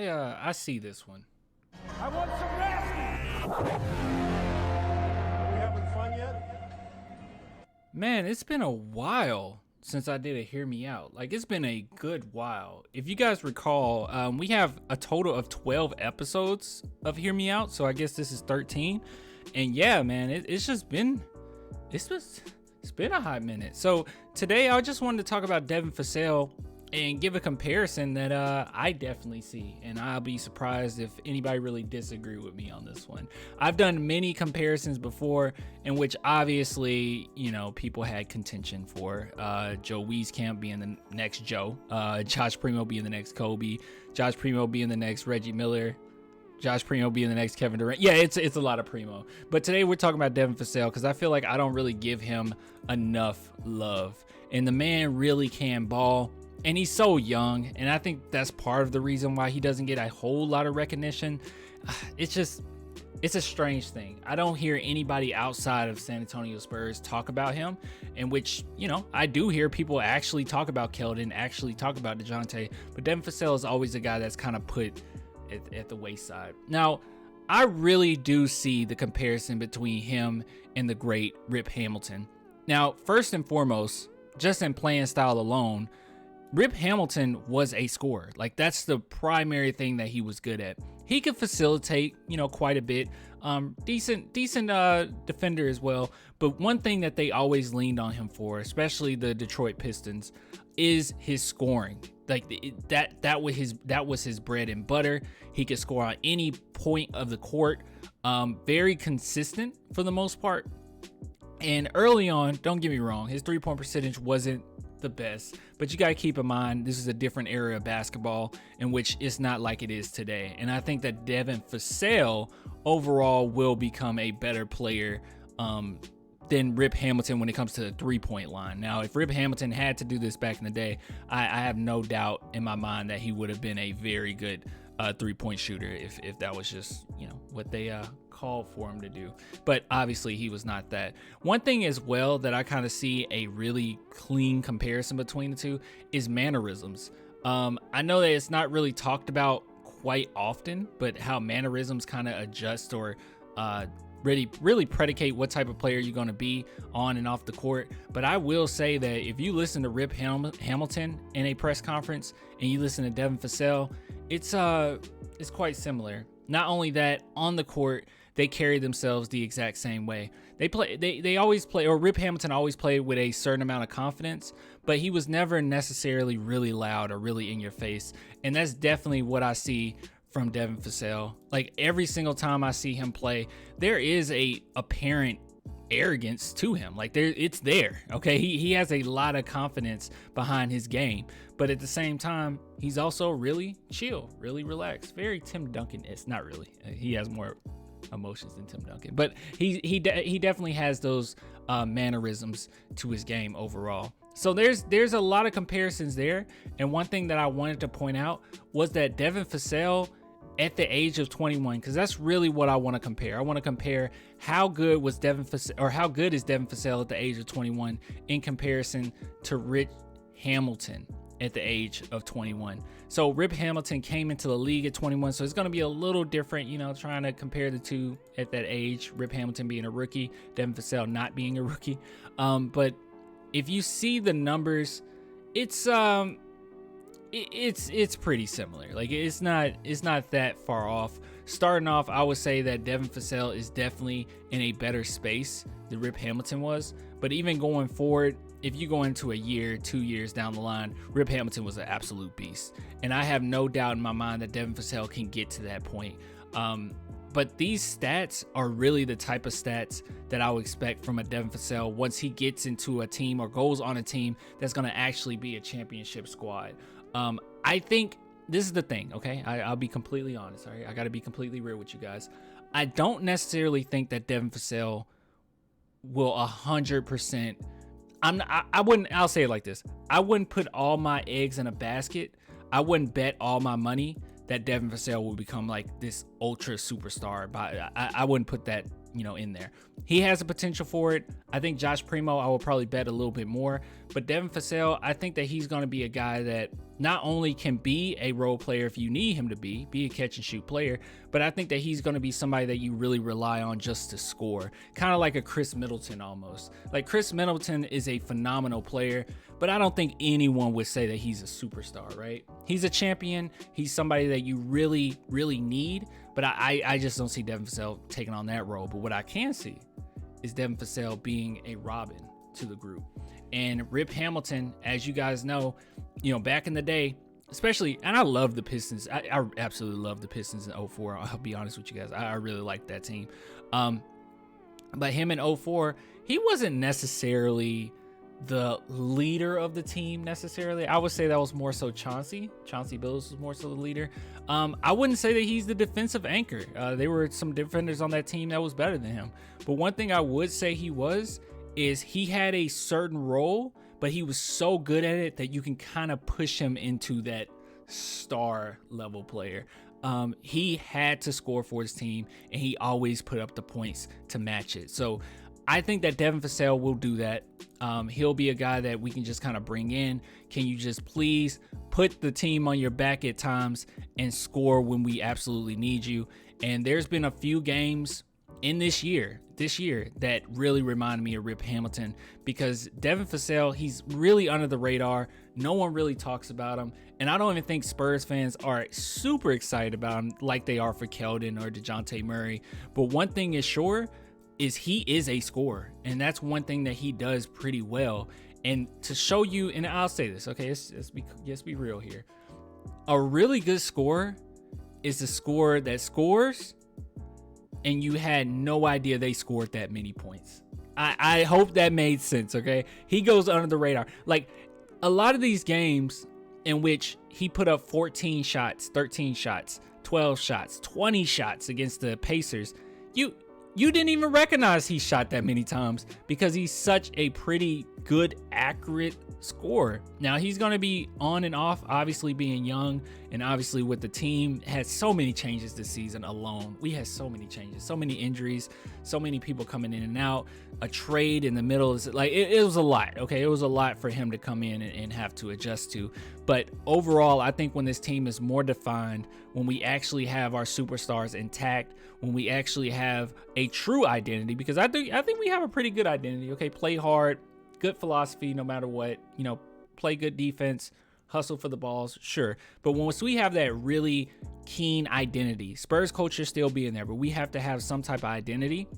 I see this one. I want some nasty. Are we having fun yet? Man, it's been a while since I did a Hear Me Out. Like, it's been a good while. If you guys recall, we have a total of 12 episodes of Hear Me Out, so I guess this is 13. And yeah, man, it's been a hot minute. So today I just wanted to talk about Devin Vassell and give a comparison that I definitely see, and I'll be surprised if anybody really disagree with me on this one. I've done many comparisons before in which obviously, you know, people had contention for Joe Wieskamp being the next Joe, Josh Primo being the next Kobe, Josh Primo being the next Reggie Miller, Josh Primo being the next Kevin Durant. Yeah, it's a lot of Primo. But today we're talking about Devin Vassell because I feel like I don't really give him enough love. And the man really can ball. And he's so young, and I think that's part of the reason why he doesn't get a whole lot of recognition. It's a strange thing. I don't hear anybody outside of San Antonio Spurs talk about him, in which, you know, I do hear people actually talk about Keldon, actually talk about DeJounte, but Devin Vassell is always a guy that's kind of put at the wayside. Now, I really do see the comparison between him and the great Rip Hamilton. Now, first and foremost, just in playing style alone, Rip Hamilton was a scorer. Like, that's the primary thing that he was good at. He could facilitate, you know, quite a bit. Decent defender as well. But one thing that they always leaned on him for, especially the Detroit Pistons, is his scoring. Like, that was his bread and butter. He could score on any point of the court. Very consistent for the most part. And early on, don't get me wrong, his three-point percentage wasn't the best, but you got to keep in mind this is a different era of basketball in which it's not like it is today. And I think that Devin Vassell overall will become a better player than Rip Hamilton when it comes to the three-point line. Now, if Rip Hamilton had to do this back in the day, I have no doubt in my mind that he would have been a very good three-point shooter if that was just, you know, what they called for him to do. But obviously he was not that. One thing as well that I kind of see a really clean comparison between the two is mannerisms. I know that it's not really talked about quite often, but how mannerisms kind of adjust or really predicate what type of player you're going to be on and off the court. But I will say that if you listen to Rip Hamilton in a press conference and you listen to Devin Vassell, it's quite similar. Not only that, on the court, they carry themselves the exact same way. They always play, or Rip Hamilton always played with a certain amount of confidence, but he was never necessarily really loud or really in your face. And that's definitely what I see from Devin Vassell. Like, every single time I see him play, there is a apparent arrogance to him. Like, it's there. Okay, he has a lot of confidence behind his game, but at the same time, he's also really chill, really relaxed, very Tim Duncan-esque. Not really. He has more emotions than Tim Duncan, but he definitely has those mannerisms to his game overall. So there's a lot of comparisons there, and one thing that I wanted to point out was that Devin Vassell at the age of 21, because that's really what I want to compare. I want to compare how good was Devin Vassell, or how good is Devin Vassell at the age of 21 in comparison to Rip Hamilton at the age of 21. So Rip Hamilton came into the league at 21, so it's going to be a little different, you know, trying to compare the two at that age. Rip Hamilton being a rookie, Devin Vassell not being a rookie. But if you see the numbers, it's pretty similar. Like, it's not that far off. Starting off, I would say that Devin Vassell is definitely in a better space than Rip Hamilton was. But even going forward, if you go into a year, 2 years down the line, Rip Hamilton was an absolute beast. And I have no doubt in my mind that Devin Vassell can get to that point. But these stats are really the type of stats that I would expect from a Devin Vassell once he gets into a team or goes on a team that's going to actually be a championship squad. I think this is the thing, okay? I'll be completely honest, all right? I got to be completely real with you guys. I don't necessarily think that Devin Vassell will 100%. I'll say it like this. I wouldn't put all my eggs in a basket. I wouldn't bet all my money that Devin Vassell will become like this ultra superstar. But I wouldn't put that, in there. He has a potential for it. I think Josh Primo, I will probably bet a little bit more. But Devin Vassell, I think that he's going to be a guy that not only can be a role player if you need him to be a catch and shoot player, but I think that he's going to be somebody that you really rely on just to score, kind of like a Chris Middleton almost. Like Chris Middleton is a phenomenal player, but I don't think anyone would say that he's a superstar, right? He's a champion. He's somebody that you really, really need, but I just don't see Devin Vassell taking on that role. But what I can see is Devin Vassell being a Robin to the group. And Rip Hamilton, as you guys know, back in the day, especially, and I love the Pistons. I absolutely love the Pistons in 04. I'll be honest with you guys. I really liked that team. But him in 04, he wasn't necessarily the leader of the team necessarily. I would say that was more so Chauncey Billups was more so the leader. I wouldn't say that he's the defensive anchor. There were some defenders on that team that was better than him. But one thing I would say is he had a certain role, but he was so good at it that you can kind of push him into that star level player. He had to score for his team, and he always put up the points to match it. So I think that Devin Vassell will do that. He'll be a guy that we can just kind of bring in. Can you just please put the team on your back at times and score when we absolutely need you? And there's been a few games in this year that really reminded me of Rip Hamilton, because Devin Vassell, he's really under the radar. No one really talks about him. And I don't even think Spurs fans are super excited about him like they are for Keldon or DeJounte Murray. But one thing is sure is he is a scorer. And that's one thing that he does pretty well. And to show you, and I'll say this, okay, let's be real here. A really good scorer is the scorer that scores and you had no idea they scored that many points. I hope that made sense, okay? He goes under the radar. Like a lot of these games in which he put up 14 shots, 13 shots, 12 shots, 20 shots against the Pacers, you didn't even recognize he shot that many times because he's such a pretty good, accurate scorer. Now he's going to be on and off, obviously being young, and obviously with the team had so many changes this season alone. We had so many changes, so many injuries, so many people coming in and out, a trade in the middle. Like it was a lot. Okay. It was a lot for him to come in and have to adjust to. But overall, I think when this team is more defined, when we actually have our superstars intact, when we actually have a true identity, because I think we have a pretty good identity. Okay. Play hard, good philosophy, no matter what, play good defense, hustle for the balls, sure. But once we have that really keen identity, Spurs culture still being there, but we have to have some type of identity.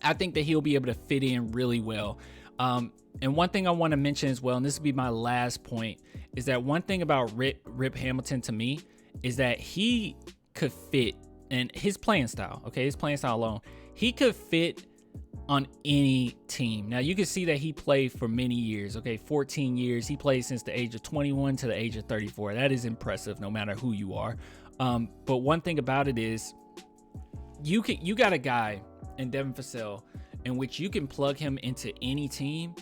I think that he'll be able to fit in really well. And one thing I want to mention as well, and this will be my last point, is that one thing about Rip Hamilton to me is that he could fit, and his playing style, okay, his playing style alone, he could fit on any team. Now you can see that he played for many years, okay, 14 years. He played since the age of 21 to the age of 34. That is impressive no matter who you are. But one thing about it is you got a guy in Devin Vassell in which you can plug him into any team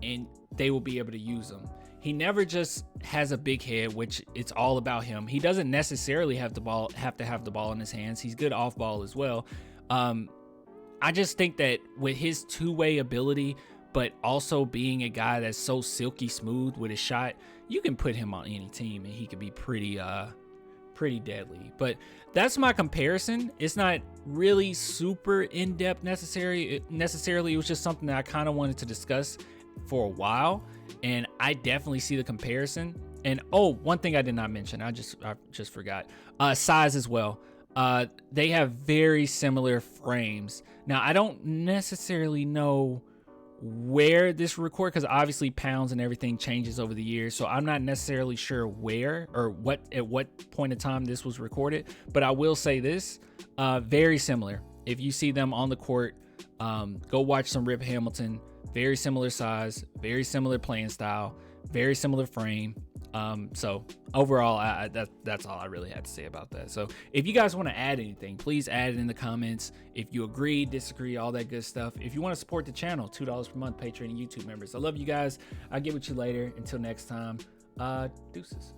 and they will be able to use him. He never just has a big head, which it's all about him. He doesn't necessarily have to have the ball in his hands. He's good off ball as well. I just think that with his two-way ability, but also being a guy that's so silky smooth with his shot, you can put him on any team and he could be pretty deadly. But that's my comparison. It's not really super in-depth necessarily. It was just something that I kind of wanted to discuss for a while, and I definitely see the comparison. And one thing I did not mention, I just forgot, size as well. They have very similar frames. Now, I don't necessarily know where this record, because obviously pounds and everything changes over the years, so I'm not necessarily sure where or at what point in time this was recorded, but I will say this, very similar. If you see them on the court, go watch some Rip Hamilton. Very similar size, very similar playing style, very similar frame. So overall, that's all I really had to say about that. So if you guys want to add anything, please add it in the comments. If you agree, disagree, all that good stuff. If you want to support the channel, $2 per month, Patreon and YouTube members. I love you guys. I'll get with you later. Until next time, deuces.